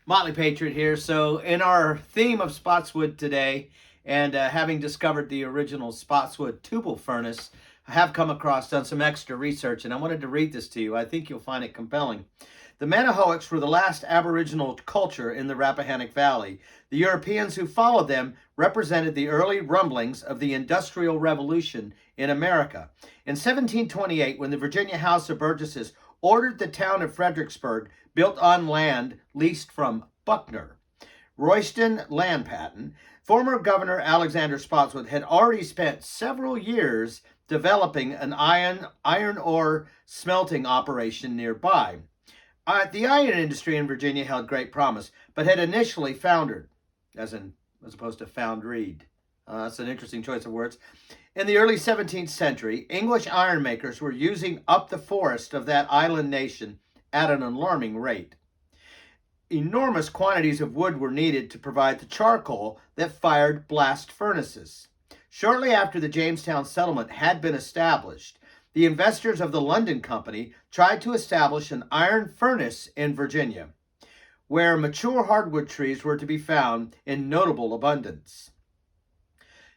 Motley Patriot here. So, in our theme of Spotswood today, and having discovered the original Spotswood tubal furnace, I have come across, done some extra research, and I wanted to read this to you. I think you'll find it compelling. The Manahoacs were the last Aboriginal culture in the Rappahannock Valley. The Europeans who followed them represented the early rumblings of the Industrial Revolution in America. In 1728, when the Virginia House of Burgesses ordered the town of Fredericksburg built on land leased from Buckner, Royston land patent, former Governor Alexander Spotswood had already spent several years developing an iron ore smelting operation nearby. The iron industry in Virginia held great promise, but had initially foundered, as opposed to foundried. That's an interesting choice of words. In the early 17th century, English ironmakers were using up the forest of that island nation at an alarming rate. Enormous quantities of wood were needed to provide the charcoal that fired blast furnaces. Shortly after the Jamestown settlement had been established, the investors of the London Company tried to establish an iron furnace in Virginia, where mature hardwood trees were to be found in notable abundance.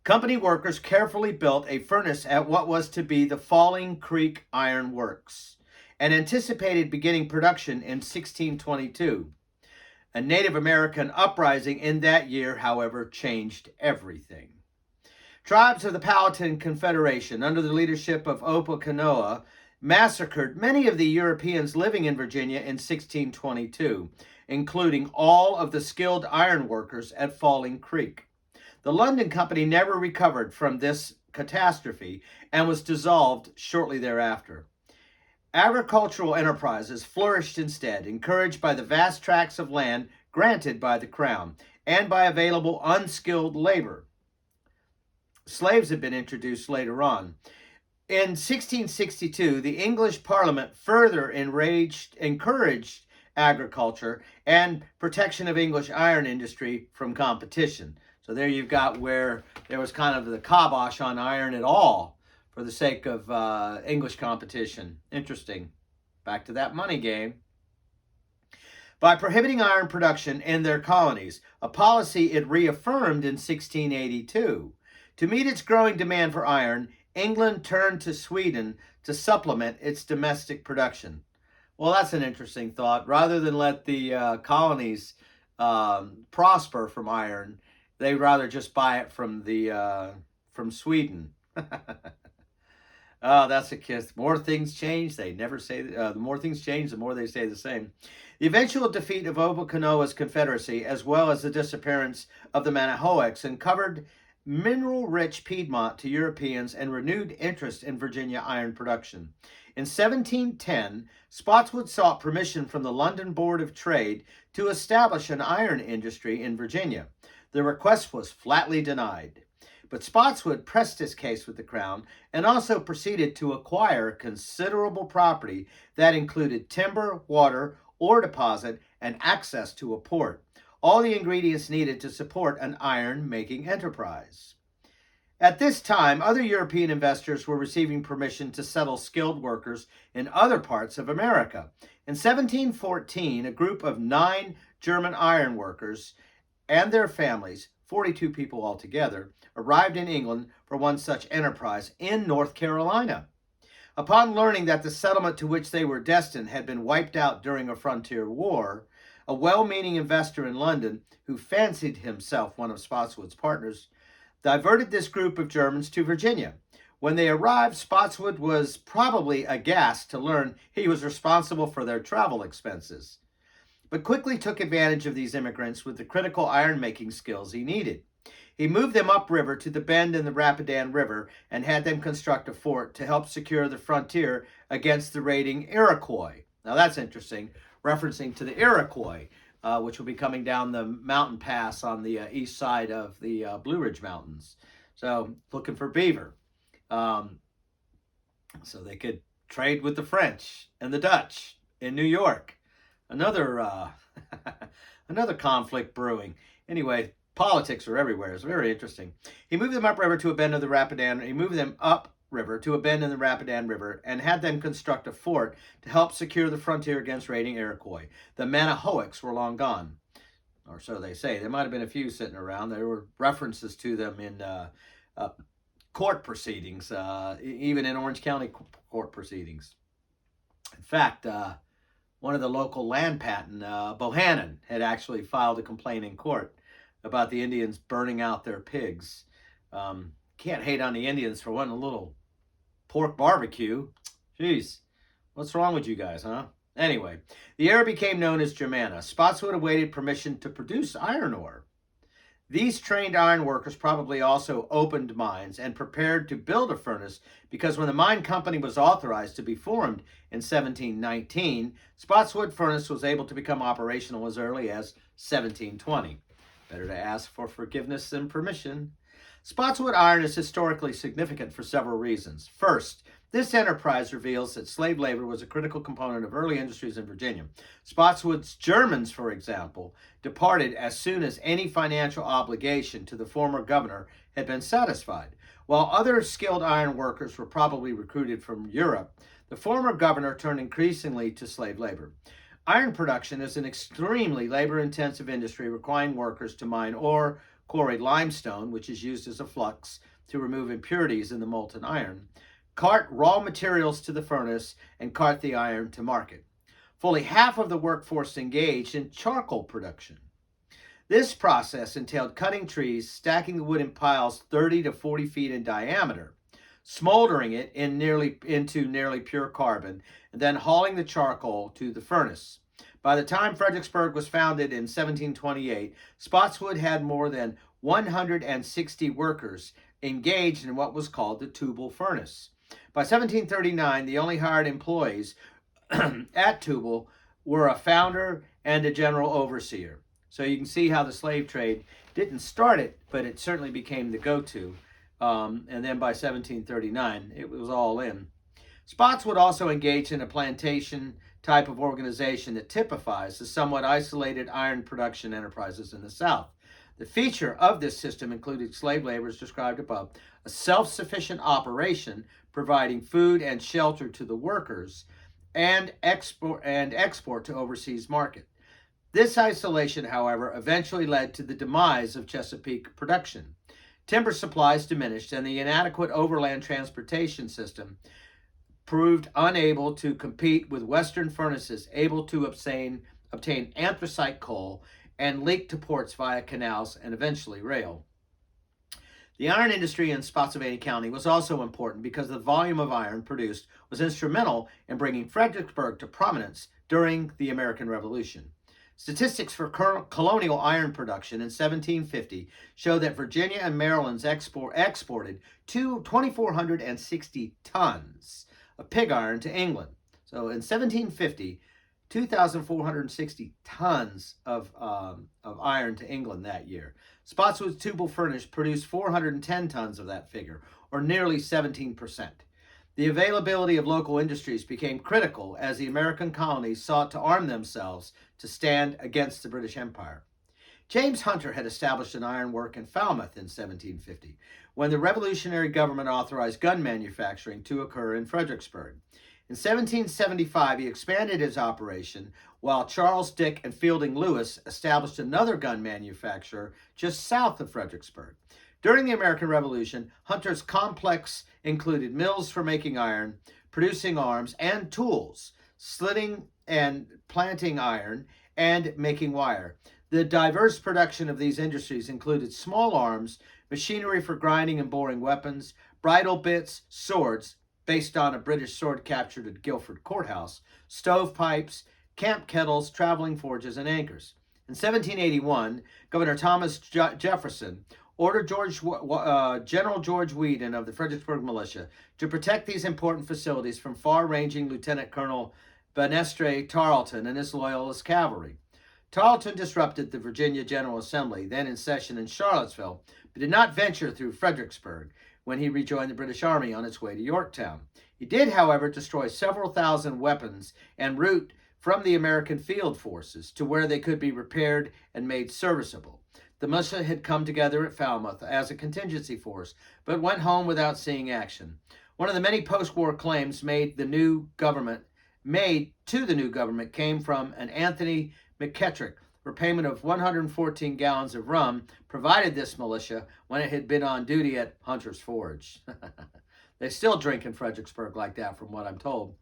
Company workers carefully built a furnace at what was to be the Falling Creek Iron Works and anticipated beginning production in 1622. A Native American uprising in that year, however, changed everything. Tribes of the Powhatan Confederation, under the leadership of Opequonoa, massacred many of the Europeans living in Virginia in 1622, including all of the skilled iron workers at Falling Creek. The London Company never recovered from this catastrophe and was dissolved shortly thereafter. Agricultural enterprises flourished instead, encouraged by the vast tracts of land granted by the Crown and by available unskilled labor. Slaves had been introduced later on. In 1662, the English Parliament further encouraged agriculture and protection of English iron industry from competition. So there you've got where there was kind of the kibosh on iron at all for the sake of English competition. Interesting. Back to that money game. By prohibiting iron production in their colonies, a policy it reaffirmed in 1682. To meet its growing demand for iron, England turned to Sweden to supplement its domestic production. Well, that's an interesting thought. Rather than let the colonies prosper from iron, they'd rather just buy it from Sweden. Oh, that's a kiss. The more things change, they never say. The more things change, the more they stay the same. The eventual defeat of Opequonoa's Confederacy, as well as the disappearance of the Manahoacs, uncovered mineral-rich Piedmont to Europeans and renewed interest in Virginia iron production. In 1710, Spotswood sought permission from the London Board of Trade to establish an iron industry in Virginia. The request was flatly denied. But Spotswood pressed his case with the Crown and also proceeded to acquire considerable property that included timber, water, ore deposit, and access to a port, all the ingredients needed to support an iron-making enterprise. At this time, other European investors were receiving permission to settle skilled workers in other parts of America. In 1714, a group of 9 German iron workers and their families, 42 people altogether, arrived in England for one such enterprise in North Carolina. Upon learning that the settlement to which they were destined had been wiped out during a frontier war, a well-meaning investor in London, who fancied himself one of Spotswood's partners, diverted this group of Germans to Virginia. When they arrived, Spotswood was probably aghast to learn he was responsible for their travel expenses, but quickly took advantage of these immigrants with the critical iron-making skills he needed. He moved them upriver to the bend in the Rapidan River and had them construct a fort to help secure the frontier against the raiding Iroquois. Now that's interesting, referencing to the Iroquois, which will be coming down the mountain pass on the east side of the Blue Ridge Mountains. So looking for beaver. So they could trade with the French and the Dutch in New York. Another another conflict brewing. Anyway, politics are everywhere. It's very interesting. He moved them upriver to a bend of the Rapidan. He moved them upriver to a bend in the Rapidan River and had them construct a fort to help secure the frontier against raiding Iroquois. The Manahoacs were long gone. or so they say. There might have been a few sitting around. There were references to them in uh, court proceedings, even in Orange County court proceedings. In fact, one of the local land patent, Bohannon, had actually filed a complaint in court about the Indians burning out their pigs. Can't hate on the Indians for wanting a little pork barbecue. Jeez, what's wrong with you guys, huh? Anyway, the area became known as Germanna. Spotswood awaited permission to produce iron ore. These trained iron workers probably also opened mines and prepared to build a furnace, because when the mine company was authorized to be formed in 1719, Spotswood furnace was able to become operational as early as 1720. Better to ask for forgiveness than permission. Spotswood iron is historically significant for several reasons. First, this enterprise reveals that slave labor was a critical component of early industries in Virginia. Spotswood's Germans, for example, departed as soon as any financial obligation to the former governor had been satisfied. While other skilled iron workers were probably recruited from Europe, the former governor turned increasingly to slave labor. Iron production is an extremely labor-intensive industry, requiring workers to mine ore, quarry limestone, which is used as a flux to remove impurities in the molten iron, cart raw materials to the furnace, and cart the iron to market. Fully half of the workforce engaged in charcoal production. This process entailed cutting trees, stacking the wood in piles 30 to 40 feet in diameter, smoldering it into nearly pure carbon, and then hauling the charcoal to the furnace. By the time Fredericksburg was founded in 1728, Spotswood had more than 160 workers engaged in what was called the tubal furnace. By 1739, the only hired employees at Tubal were a founder and a general overseer. So you can see how the slave trade didn't start it, but it certainly became the go-to. And then by 1739, it was all in. Spotswood also engaged in a plantation type of organization that typifies the somewhat isolated iron production enterprises in the South. The feature of this system included slave labor, as described above, a self-sufficient operation providing food and shelter to the workers, and export to overseas market. This isolation, however, eventually led to the demise of Chesapeake production. Timber supplies diminished, and the inadequate overland transportation system proved unable to compete with Western furnaces able to obtain anthracite coal and leak to ports via canals and eventually rail. The iron industry in Spotsylvania County was also important because the volume of iron produced was instrumental in bringing Fredericksburg to prominence during the American Revolution. Statistics for colonial iron production in 1750 show that Virginia and Maryland exported 2,460 tons of pig iron to England. So in 1750, 2,460 tons of iron to England that year. Spotswood's tubal furnace produced 410 tons of that figure, or nearly 17%. The availability of local industries became critical as the American colonies sought to arm themselves to stand against the British Empire. James Hunter had established an iron work in Falmouth in 1750, when the Revolutionary government authorized gun manufacturing to occur in Fredericksburg. In 1775, he expanded his operation, while Charles Dick and Fielding Lewis established another gun manufacturer just south of Fredericksburg. During the American Revolution, Hunter's complex included mills for making iron, producing arms and tools, slitting and planting iron, and making wire. The diverse production of these industries included small arms, machinery for grinding and boring weapons, bridle bits, swords, based on a British sword captured at Guilford Courthouse, stovepipes, camp kettles, traveling forges, and anchors. In 1781, Governor Thomas Jefferson ordered General George Whedon of the Fredericksburg Militia to protect these important facilities from far-ranging Lieutenant Colonel Benestre Tarleton and his Loyalist cavalry. Tarleton disrupted the Virginia General Assembly, then in session in Charlottesville, but did not venture through Fredericksburg when he rejoined the British Army on its way to Yorktown. He did, however, destroy several thousand weapons en route from the American field forces to where they could be repaired and made serviceable. The militia had come together at Falmouth as a contingency force, but went home without seeing action. One of the many post-war claims made to the new government came from an Anthony McKettrick, for payment of 114 gallons of rum provided this militia when it had been on duty at Hunter's Forge. They still drink in Fredericksburg like that, from what I'm told.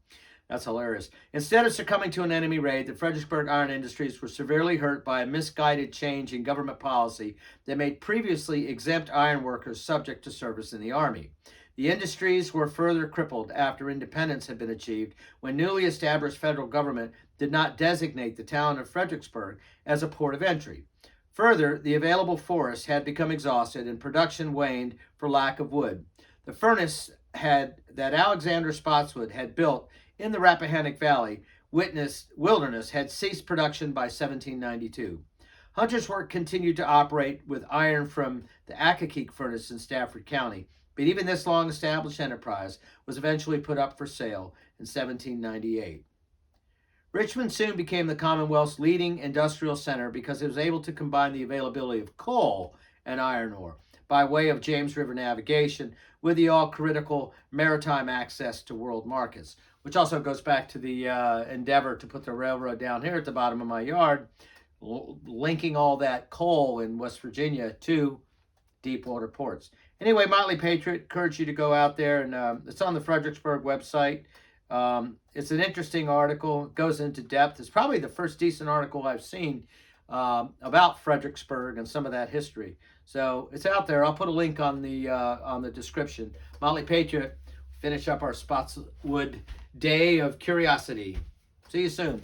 That's hilarious. Instead of succumbing to an enemy raid, the Fredericksburg iron industries were severely hurt by a misguided change in government policy that made previously exempt iron workers subject to service in the Army. The industries were further crippled after independence had been achieved when newly established federal government did not designate the town of Fredericksburg as a port of entry. Further, the available forests had become exhausted and production waned for lack of wood. The furnace that Alexander Spotswood had built in the Rappahannock Valley wilderness had ceased production by 1792. Hunter's work continued to operate with iron from the Accokeek furnace in Stafford County, but even this long-established enterprise was eventually put up for sale in 1798. Richmond soon became the Commonwealth's leading industrial center because it was able to combine the availability of coal and iron ore by way of James River navigation with the all-critical maritime access to world markets, which also goes back to the endeavor to put the railroad down here at the bottom of my yard, linking all that coal in West Virginia to deep water ports. Anyway, Motley Patriot, encourage you to go out there, and it's on the Fredericksburg website. It's an interesting article. It goes into depth. It's probably the first decent article I've seen about Fredericksburg and some of that history. So it's out there. I'll put a link on the description. Motley Patriot, finish up our Spotswood Day of Curiosity. See you soon.